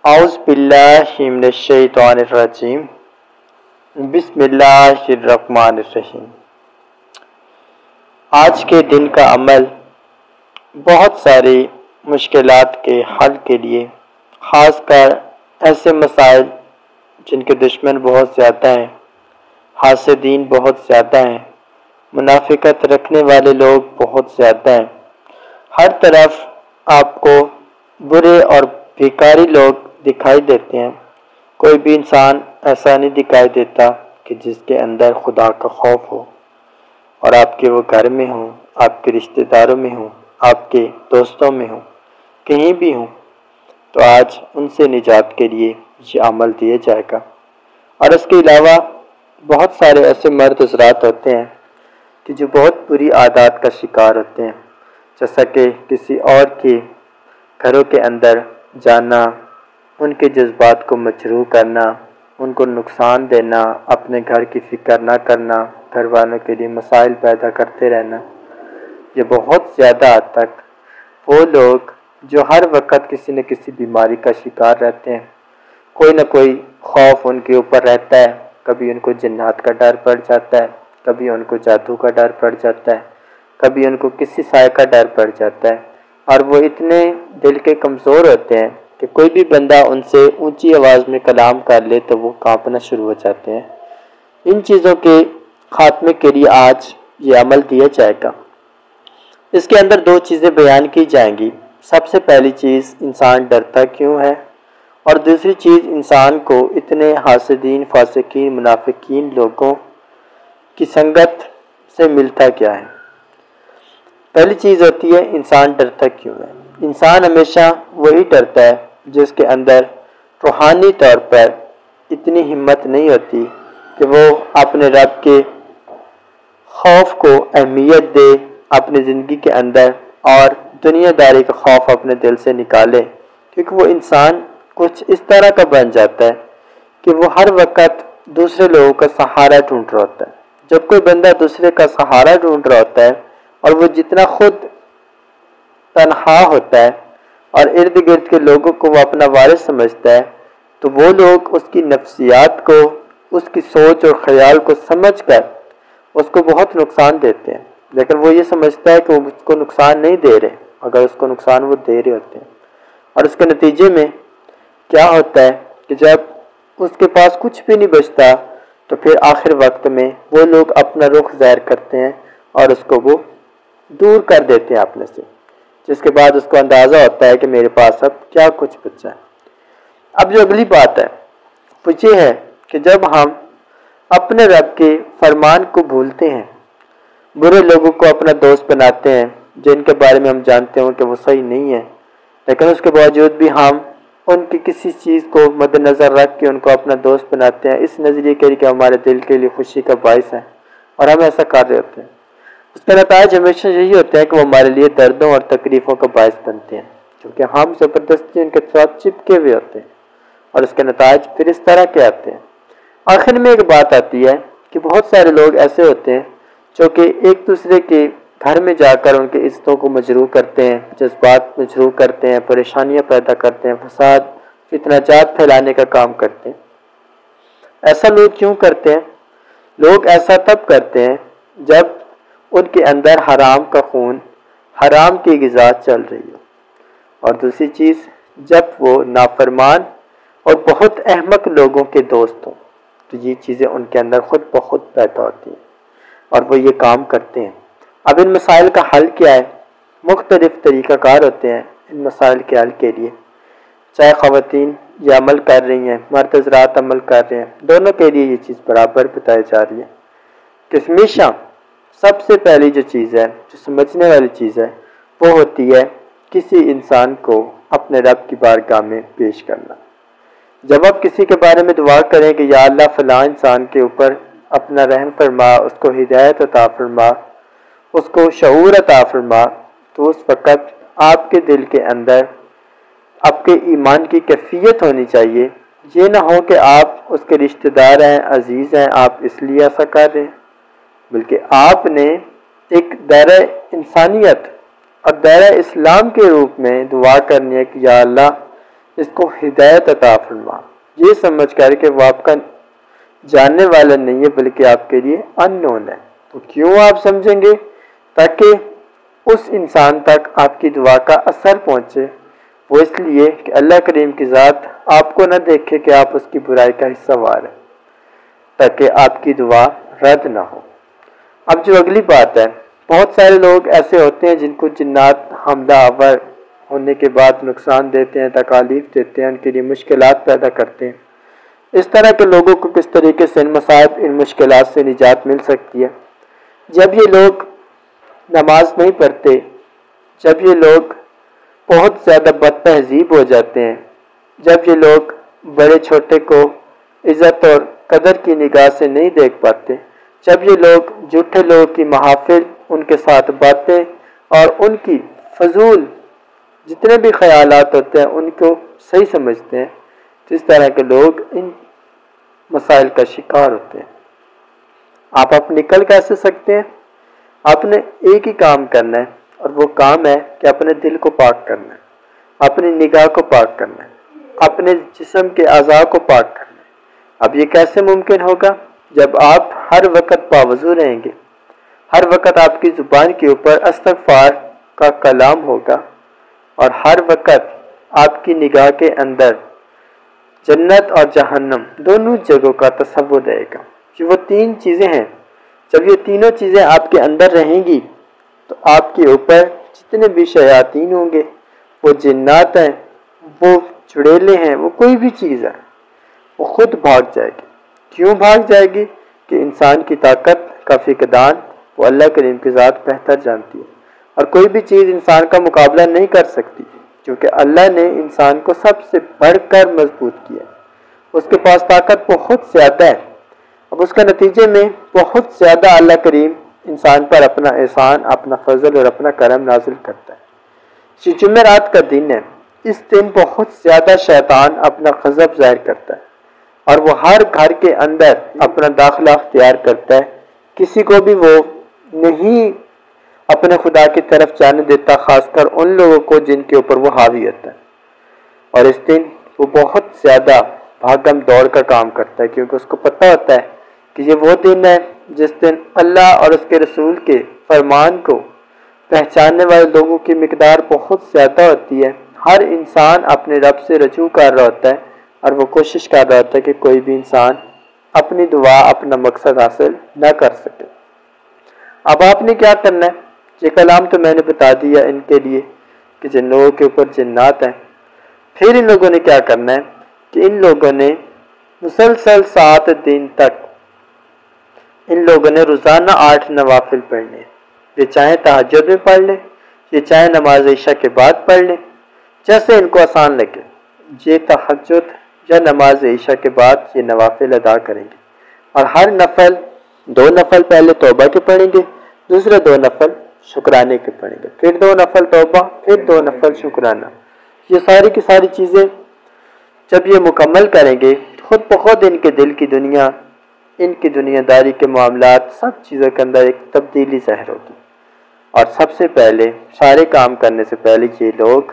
اعوذ باللہ من الشیطان الرجیم بسم اللہ الرحمن الرحیم۔ آج کے دن کا عمل بہت ساری مشکلات کے حل کے لیے، خاص کر ایسے مسائل جن کے دشمن بہت زیادہ ہیں، حاسدین بہت زیادہ ہیں، منافقت رکھنے والے لوگ بہت زیادہ ہیں، ہر طرف آپ کو برے اور بھیکاری لوگ دکھائی دیتے ہیں۔ کوئی بھی انسان ایسا نہیں دکھائی دیتا کہ جس کے اندر خدا کا خوف ہو، اور آپ کے وہ گھر میں ہوں، آپ کے رشتہ داروں میں ہوں، آپ کے دوستوں میں ہوں، کہیں بھی ہوں، تو آج ان سے نجات کے لیے یہ عمل دیا جائے گا۔ اور اس کے علاوہ بہت سارے ایسے مرد حضرات ہوتے ہیں کہ جو بہت بری عادات کا شکار ہوتے ہیں، جیسا کہ کسی اور کے گھروں کے اندر جانا، ان کے جذبات کو مجروح کرنا، ان کو نقصان دینا، اپنے گھر کی فکر نہ کرنا، گھر والوں کے لیے مسائل پیدا کرتے رہنا۔ یہ بہت زیادہ حد تک وہ لوگ جو ہر وقت کسی نہ کسی بیماری کا شکار رہتے ہیں، کوئی نہ کوئی خوف ان کے اوپر رہتا ہے، کبھی ان کو جنات کا ڈر پڑ جاتا ہے، کبھی ان کو جادو کا ڈر پڑ جاتا ہے، کبھی ان کو کسی سائے کا ڈر پڑ جاتا ہے، اور وہ اتنے دل کے کمزور ہوتے ہیں کہ کوئی بھی بندہ ان سے اونچی آواز میں کلام کر لے تو وہ کانپنا شروع ہو جاتے ہیں۔ ان چیزوں کے خاتمے کے لیے آج یہ عمل دیا جائے گا۔ اس کے اندر دو چیزیں بیان کی جائیں گی۔ سب سے پہلی چیز، انسان ڈرتا کیوں ہے، اور دوسری چیز، انسان کو اتنے حاسدین، فاسقین، منافقین لوگوں کی سنگت سے ملتا کیا ہے۔ پہلی چیز ہوتی ہے انسان ڈرتا کیوں ہے۔ انسان ہمیشہ وہی ڈرتا ہے جس کے اندر روحانی طور پر اتنی ہمت نہیں ہوتی کہ وہ اپنے رب کے خوف کو اہمیت دے اپنی زندگی کے اندر، اور دنیا داری کا خوف اپنے دل سے نکالے، کیونکہ وہ انسان کچھ اس طرح کا بن جاتا ہے کہ وہ ہر وقت دوسرے لوگوں کا سہارا ڈھونڈ رہا ہوتا ہے۔ جب کوئی بندہ دوسرے کا سہارا ڈھونڈ رہا ہوتا ہے اور وہ جتنا خود تنہا ہوتا ہے اور ارد گرد کے لوگوں کو وہ اپنا وارث سمجھتا ہے، تو وہ لوگ اس کی نفسیات کو، اس کی سوچ اور خیال کو سمجھ کر اس کو بہت نقصان دیتے ہیں، لیکن وہ یہ سمجھتا ہے کہ وہ اس کو نقصان نہیں دے رہے، اگر اس کو نقصان وہ دے رہے ہوتے ہیں۔ اور اس کے نتیجے میں کیا ہوتا ہے کہ جب اس کے پاس کچھ بھی نہیں بچتا تو پھر آخر وقت میں وہ لوگ اپنا رخ ظاہر کرتے ہیں اور اس کو وہ دور کر دیتے ہیں اپنے سے، جس کے بعد اس کو اندازہ ہوتا ہے کہ میرے پاس اب کیا کچھ بچا ہے۔ اب جو اگلی بات ہے وہ یہ ہے کہ جب ہم اپنے رب کے فرمان کو بھولتے ہیں، برے لوگوں کو اپنا دوست بناتے ہیں جن کے بارے میں ہم جانتے ہوں کہ وہ صحیح نہیں ہے، لیکن اس کے باوجود بھی ہم ان کی کسی چیز کو مد نظر رکھ کے ان کو اپنا دوست بناتے ہیں، اس نظریے کے لیے کہ ہمارے دل کے لیے خوشی کا باعث ہے، اور ہم ایسا کر رہے ہوتے ہیں۔ اس کا نتائج ہمیشہ یہی ہوتا ہے کہ وہ ہمارے لیے دردوں اور تکلیفوں کا باعث بنتے ہیں، کیونکہ ہم زبردستی ان کے ساتھ چپکے ہوئے ہوتے ہیں، اور اس کے نتائج پھر اس طرح کے آتے ہیں۔ آخر میں ایک بات آتی ہے کہ بہت سارے لوگ ایسے ہوتے ہیں جو کہ ایک دوسرے کے گھر میں جا کر ان کے عزتوں کو مجروح کرتے ہیں، جذبات مجروح کرتے ہیں، پریشانیاں پیدا کرتے ہیں، فساد، فتنہ جات پھیلانے کا کام کرتے ہیں۔ ایسا لوگ کیوں کرتے ہیں؟ لوگ ایسا تب کرتے ہیں جب ان کے اندر حرام کا خون، حرام کی غذا چل رہی ہو، اور دوسری چیز جب وہ نافرمان اور بہت احمق لوگوں کے دوست ہوں، تو یہ چیزیں ان کے اندر خود بخود پیدا ہوتی ہیں اور وہ یہ کام کرتے ہیں۔ اب ان مسائل کا حل کیا ہے؟ مختلف طریقہ کار ہوتے ہیں ان مسائل کے حل کے لیے، چاہے خواتین یہ عمل کر رہی ہیں، مرد حضرات عمل کر رہے ہیں، دونوں کے لیے یہ چیز برابر بتائی جا رہی ہے کہ ہمیشہ سب سے پہلی جو چیز ہے، جو سمجھنے والی چیز ہے، وہ ہوتی ہے کسی انسان کو اپنے رب کی بارگاہ میں پیش کرنا۔ جب آپ کسی کے بارے میں دعا کریں کہ یا اللہ فلاں انسان کے اوپر اپنا رحم فرما، اس کو ہدایت عطا فرما، اس کو شعور عطا فرما، تو اس وقت آپ کے دل کے اندر آپ کے ایمان کی کیفیت ہونی چاہیے۔ یہ نہ ہو کہ آپ اس کے رشتہ دار ہیں، عزیز ہیں، آپ اس لیے ایسا کر رہے ہیں، بلکہ آپ نے ایک دائرہ انسانیت اور دائرہ اسلام کے روپ میں دعا کرنی ہے کہ یا اللہ اس کو ہدایت عطا فرما، یہ سمجھ کر کہ وہ آپ کا جاننے والا نہیں ہے بلکہ آپ کے لیے اننون ہے۔ تو کیوں آپ سمجھیں گے؟ تاکہ اس انسان تک آپ کی دعا کا اثر پہنچے۔ وہ اس لیے کہ اللہ کریم کی ذات آپ کو نہ دیکھے کہ آپ اس کی برائی کا حصہ وار ہیں، تاکہ آپ کی دعا رد نہ ہو۔ اب جو اگلی بات ہے، بہت سارے لوگ ایسے ہوتے ہیں جن کو جنات حملہ آور ہونے کے بعد نقصان دیتے ہیں، تکالیف دیتے ہیں، ان کے لیے مشکلات پیدا کرتے ہیں۔ اس طرح کے لوگوں کو کس طریقے سے ان مصائب، ان مشکلات سے نجات مل سکتی ہے؟ جب یہ لوگ نماز نہیں پڑھتے، جب یہ لوگ بہت زیادہ بد تہذیب ہو جاتے ہیں، جب یہ لوگ بڑے چھوٹے کو عزت اور قدر کی نگاہ سے نہیں دیکھ پاتے، جب یہ لوگ جھوٹے لوگوں کی محافل، ان کے ساتھ باتیں اور ان کی فضول جتنے بھی خیالات ہوتے ہیں ان کو صحیح سمجھتے ہیں، تو اس طرح کے لوگ ان مسائل کا شکار ہوتے ہیں۔ آپ نکل کیسے سکتے ہیں؟ آپ نے ایک ہی کام کرنا ہے، اور وہ کام ہے کہ اپنے دل کو پاک کرنا ہے، اپنی نگاہ کو پاک کرنا ہے، اپنے جسم کے اعضاء کو پاک کرنا ہے۔ اب یہ کیسے ممکن ہوگا؟ جب آپ ہر وقت باوضو رہیں گے، ہر وقت آپ کی زبان کے اوپر استغفار کا کلام ہوگا، اور ہر وقت آپ کی نگاہ کے اندر جنت اور جہنم دونوں جگہوں کا تصور رہے گا۔ یہ وہ تین چیزیں ہیں، جب یہ تینوں چیزیں آپ کے اندر رہیں گی تو آپ کے اوپر جتنے بھی شیاطین ہوں گے، وہ جنات ہیں، وہ چڑیلے ہیں، وہ کوئی بھی چیز ہے، وہ خود بھاگ جائے گی۔ کیوں بھاگ جائے گی؟ کہ انسان کی طاقت کا فقدان وہ اللہ کریم کی ذات بہتر جانتی ہے، اور کوئی بھی چیز انسان کا مقابلہ نہیں کر سکتی، کیونکہ اللہ نے انسان کو سب سے بڑھ کر مضبوط کیا، اس کے پاس طاقت بہت زیادہ ہے۔ اب اس کا نتیجے میں بہت زیادہ اللہ کریم انسان پر اپنا احسان، اپنا فضل اور اپنا کرم نازل کرتا ہے۔ یہ جمعرات کا دن ہے، اس دن بہت زیادہ شیطان اپنا غضب ظاہر کرتا ہے، اور وہ ہر گھر کے اندر اپنا داخلہ اختیار کرتا ہے۔ کسی کو بھی وہ نہیں اپنے خدا کی طرف جانے دیتا، خاص کر ان لوگوں کو جن کے اوپر وہ حاوی ہوتا ہے۔ اور اس دن وہ بہت زیادہ بھاگم دوڑ کا کام کرتا ہے، کیونکہ اس کو پتہ ہوتا ہے کہ یہ وہ دن ہے جس دن اللہ اور اس کے رسول کے فرمان کو پہچاننے والے لوگوں کی مقدار بہت زیادہ ہوتی ہے۔ ہر انسان اپنے رب سے رجوع کر رہا ہوتا ہے، اور وہ کوشش کر رہا ہوتا ہے کہ کوئی بھی انسان اپنی دعا، اپنا مقصد حاصل نہ کر سکے۔ اب آپ نے کیا کرنا ہے؟ یہ کلام تو میں نے بتا دیا ان کے لیے کہ جن لوگوں کے اوپر جنات ہیں۔ پھر ان لوگوں نے کیا کرنا ہے کہ ان لوگوں نے مسلسل 7 دن تک ان لوگوں نے روزانہ 8 نوافل پڑھنے ہیں۔ یہ چاہے تہجد میں پڑھ لیں، یہ چاہے نماز عشاء کے بعد پڑھ لیں، جیسے ان کو آسان لگے۔ یہ تہجد یا نماز عشاء کے بعد یہ نوافل ادا کریں گے، اور ہر نفل 2 نفل پہلے توبہ کے پڑھیں گے، دوسرے 2 نفل شکرانے کے پڑھیں گے، پھر 2 نفل توبہ، پھر 2 نفل شکرانہ۔ یہ ساری کی ساری چیزیں جب یہ مکمل کریں گے، خود بخود ان کے دل کی دنیا، ان کی دنیا داری کے معاملات، سب چیزوں کے اندر ایک تبدیلی ظاہر ہوگی۔ اور سب سے پہلے، سارے کام کرنے سے پہلے یہ لوگ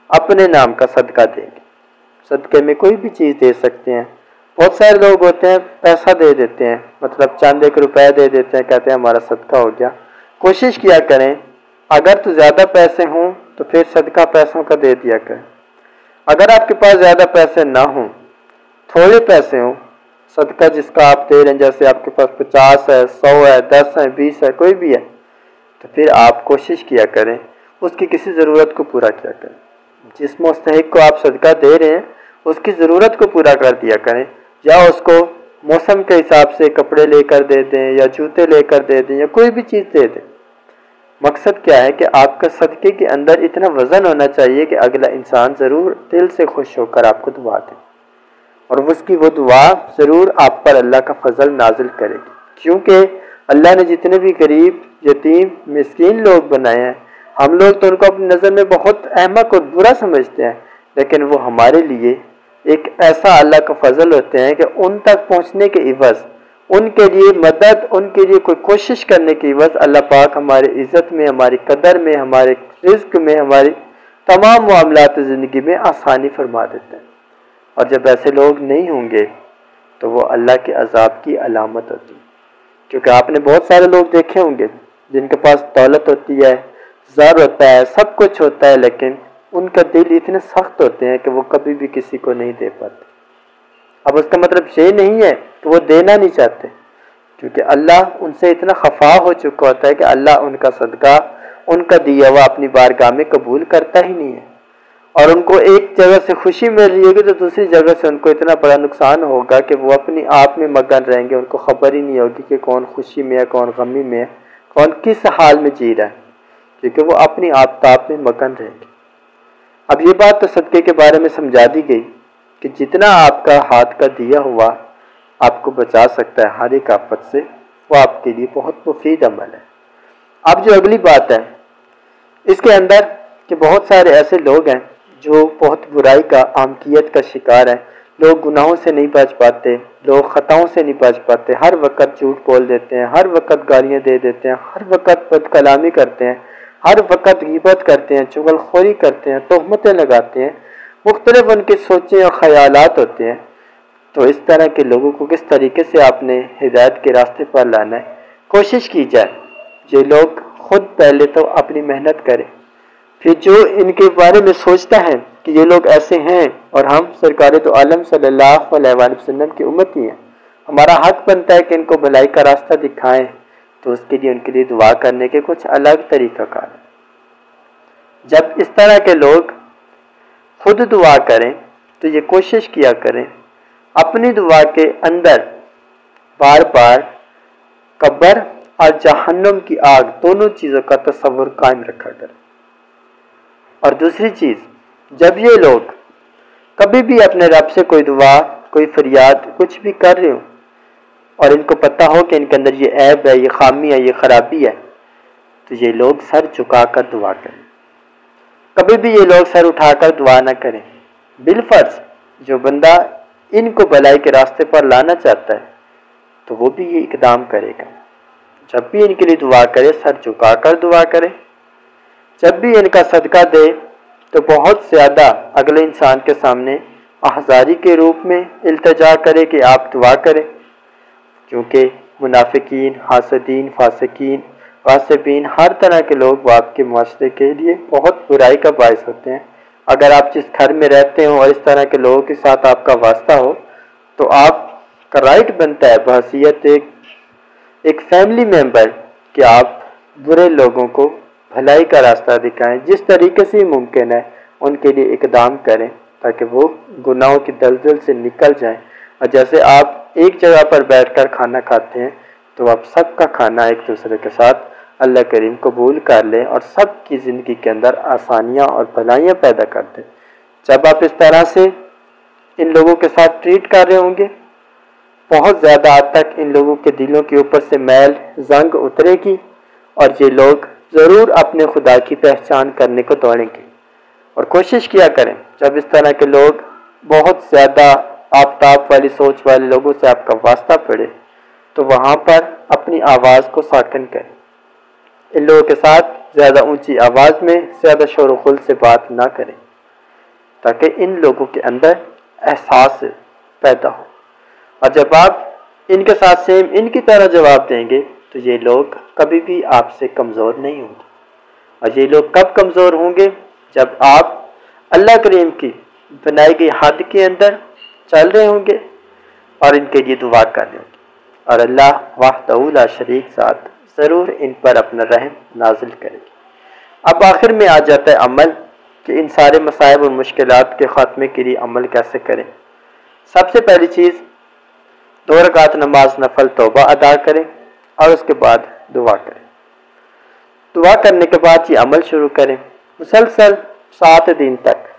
اپنے نام کا صدقہ دیں گے۔ صدقے میں کوئی بھی چیز دے سکتے ہیں۔ بہت سارے لوگ ہوتے ہیں پیسہ دے دیتے ہیں، مطلب چند 1 روپے دے دیتے ہیں، کہتے ہیں ہمارا صدقہ ہو گیا۔ کوشش کیا کریں اگر تو زیادہ پیسے ہوں تو پھر صدقہ پیسوں کا دے دیا کریں۔ اگر آپ کے پاس زیادہ پیسے نہ ہوں، تھوڑے پیسے ہوں، صدقہ جس کا آپ دے رہے ہیں، جیسے آپ کے پاس 50 ہے، 100 ہے، 10 ہے، 20 ہے، کوئی بھی ہے، تو پھر آپ کوشش کیا کریں اس کی کسی ضرورت کو پورا کیا کریں۔ جس مستحق کو آپ صدقہ دے رہے ہیں اس کی ضرورت کو پورا کر دیا کریں، یا اس کو موسم کے حساب سے کپڑے لے کر دے دیں، یا جوتے لے کر دے دیں، یا کوئی بھی چیز دے دیں۔ مقصد کیا ہے کہ آپ کا صدقے کے اندر اتنا وزن ہونا چاہیے کہ اگلا انسان ضرور دل سے خوش ہو کر آپ کو دعا دے، اور اس کی وہ دعا ضرور آپ پر اللہ کا فضل نازل کرے گی، کیونکہ اللہ نے جتنے بھی غریب، یتیم، مسکین لوگ بنائے ہیں، ہم لوگ تو ان کو اپنی نظر میں بہت احمق اور برا سمجھتے ہیں، لیکن وہ ہمارے لیے ایک ایسا اللہ کا فضل ہوتے ہیں کہ ان تک پہنچنے کے عوض، ان کے لیے مدد، ان کے لیے کوئی کوشش کرنے کے عوض اللہ پاک ہمارے عزت میں، ہماری قدر میں، ہمارے رزق میں، ہماری تمام معاملات زندگی میں آسانی فرما دیتے ہیں۔ اور جب ایسے لوگ نہیں ہوں گے تو وہ اللہ کے عذاب کی علامت ہوتی ہے، کیونکہ آپ نے بہت سارے لوگ دیکھے ہوں گے جن کے پاس دولت ہوتی ہے، زر ہوتا ہے، سب کچھ ہوتا ہے، لیکن ان کا دل اتنے سخت ہوتے ہیں کہ وہ کبھی بھی کسی کو نہیں دے پاتے۔ اب اس کا مطلب یہ نہیں ہے کہ وہ دینا نہیں چاہتے، کیونکہ اللہ ان سے اتنا خفا ہو چکا ہوتا ہے کہ اللہ ان کا صدقہ، ان کا دیا ہوا اپنی بارگاہ میں قبول کرتا ہی نہیں ہے۔ اور ان کو ایک جگہ سے خوشی مل رہی ہوگی تو دوسری جگہ سے ان کو اتنا بڑا نقصان ہوگا کہ وہ اپنی آپ میں مگن رہیں گے، ان کو خبر ہی نہیں ہوگی کہ کون خوشی میں ہے، کون غمی میں ہے، کون کس حال میں جی رہا ہے، کیونکہ وہ اپنی آفتاب میں مگن رہیں گے۔ اب یہ بات تو صدقے کے بارے میں سمجھا دی گئی کہ جتنا آپ کا ہاتھ کا دیا ہوا آپ کو بچا سکتا ہے ہر ایک آفت سے، وہ آپ کے لیے بہت مفید عمل ہے۔ اب جو اگلی بات ہے اس کے اندر کہ بہت سارے ایسے لوگ ہیں جو بہت برائی کا، عامقیت کا شکار ہیں، لوگ گناہوں سے نہیں بچ پاتے، لوگ خطاؤں سے نہیں بچ پاتے، ہر وقت جھوٹ بول دیتے ہیں، ہر وقت گالیاں دے دیتے ہیں، ہر وقت بد کلامی کرتے ہیں، ہر وقت غیبت کرتے ہیں، چغل خوری کرتے ہیں، تہمتیں لگاتے ہیں، مختلف ان کے سوچیں اور خیالات ہوتے ہیں۔ تو اس طرح کے لوگوں کو کس طریقے سے آپ نے ہدایت کے راستے پر لانا ہے، کوشش کی جائے۔ یہ لوگ خود پہلے تو اپنی محنت کریں، پھر جو ان کے بارے میں سوچتا ہے کہ یہ لوگ ایسے ہیں اور ہم سرکار تو عالم صلی اللہ علیہ وآلہ وسلم کی امتی ہیں، ہمارا حق بنتا ہے کہ ان کو بھلائی کا راستہ دکھائیں، تو اس کے لیے ان کے لیے دعا کرنے کے کچھ الگ طریقہ کار ہیں۔ جب اس طرح کے لوگ خود دعا کریں تو یہ کوشش کیا کریں اپنی دعا کے اندر بار بار قبر اور جہنم کی آگ دونوں چیزوں کا تصور قائم رکھا کریں۔ اور دوسری چیز، جب یہ لوگ کبھی بھی اپنے رب سے کوئی دعا، کوئی فریاد، کچھ بھی کر رہے ہوں اور ان کو پتہ ہو کہ ان کے اندر یہ عیب ہے، یہ خامی ہے، یہ خرابی ہے، تو یہ لوگ سر جھکا کر دعا کریں۔ کبھی بھی یہ لوگ سر اٹھا کر دعا نہ کریں۔ بالفرض جو بندہ ان کو بھلائی کے راستے پر لانا چاہتا ہے تو وہ بھی یہ اقدام کرے گا، جب بھی ان کے لیے دعا کرے سر جھکا کر دعا کرے، جب بھی ان کا صدقہ دے تو بہت زیادہ اگلے انسان کے سامنے آہذاری کے روپ میں التجا کرے کہ آپ دعا کریں، کیونکہ منافقین، حاسدین، فاسقین، غاصبین، ہر طرح کے لوگ وہ آپ کے معاشرے کے لیے بہت برائی کا باعث ہوتے ہیں۔ اگر آپ جس گھر میں رہتے ہوں اور اس طرح کے لوگوں کے ساتھ آپ کا واسطہ ہو تو آپ کا رائٹ بنتا ہے بحیثیت ایک فیملی ممبر کہ آپ برے لوگوں کو بھلائی کا راستہ دکھائیں، جس طریقے سے ممکن ہے ان کے لیے اقدام کریں تاکہ وہ گناہوں کی دلدل سے نکل جائیں۔ اور جیسے آپ ایک جگہ پر بیٹھ کر کھانا کھاتے ہیں تو آپ سب کا کھانا ایک دوسرے کے ساتھ اللہ کریم قبول کر لیں اور سب کی زندگی کے اندر آسانیاں اور بھلائیاں پیدا کر دیں۔ جب آپ اس طرح سے ان لوگوں کے ساتھ ٹریٹ کر رہے ہوں گے، بہت زیادہ حد تک ان لوگوں کے دلوں کے اوپر سے میل زنگ اترے گی اور یہ لوگ ضرور اپنے خدا کی پہچان کرنے کو دوڑیں گے۔ اور کوشش کیا کریں جب اس طرح کے لوگ بہت زیادہ آفتاب والی سوچ والے لوگوں سے آپ کا واسطہ پڑے تو وہاں پر اپنی آواز کو ساکن کریں، ان لوگوں کے ساتھ زیادہ اونچی آواز میں زیادہ شور و غل سے بات نہ کریں تاکہ ان لوگوں کے اندر احساس پیدا ہو۔ اور جب آپ ان کے ساتھ سیم ان کی طرح جواب دیں گے تو یہ لوگ کبھی بھی آپ سے کمزور نہیں ہوں گے۔ اور یہ لوگ کب کمزور ہوں گے؟ جب آپ اللہ کریم کی بنائی گئی حد کے اندر چل رہے ہوں گے اور ان کے لیے دعا کر رہے ہوں گے، اور اللہ وحدہ لا شریک ذات ضرور ان پر اپنا رحم نازل کرے گی۔ اب آخر میں آ جاتا ہے عمل کہ ان سارے مصائب اور مشکلات کے خاتمے کے لیے عمل کیسے کریں۔ سب سے پہلی چیز 2 رکعت نماز نفل توبہ ادا کریں اور اس کے بعد دعا کریں۔ دعا کرنے کے بعد یہ عمل شروع کریں، مسلسل 7 دن تک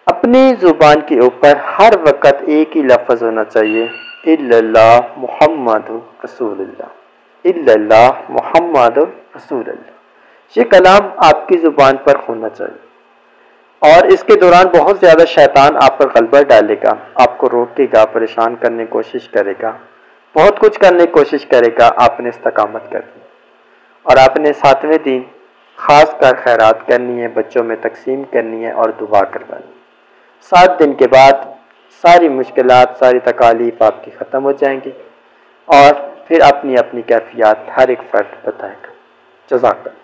اپنی زبان کے اوپر ہر وقت ایک ہی لفظ ہونا چاہیے، الا اللہ محمد رسول اللہ، الا اللہ محمد رسول اللہ۔ یہ کلام آپ کی زبان پر ہونا چاہیے، اور اس کے دوران بہت زیادہ شیطان آپ پر غلبہ ڈالے گا، آپ کو روکے گا، پریشان کرنے کی کوشش کرے گا، بہت کچھ کرنے کی کوشش کرے گا۔ آپ نے استقامت کرنی، اور آپ نے 7ویں دن خاص کر خیرات کرنی ہے، بچوں میں تقسیم کرنی ہے اور دعا کروانی ہے۔ 7 دن کے بعد ساری مشکلات، ساری تکالیف آپ کی ختم ہو جائیں گی اور پھر اپنی اپنی کیفیات ہر ایک فرد بتائے گا۔ جزاک اللہ۔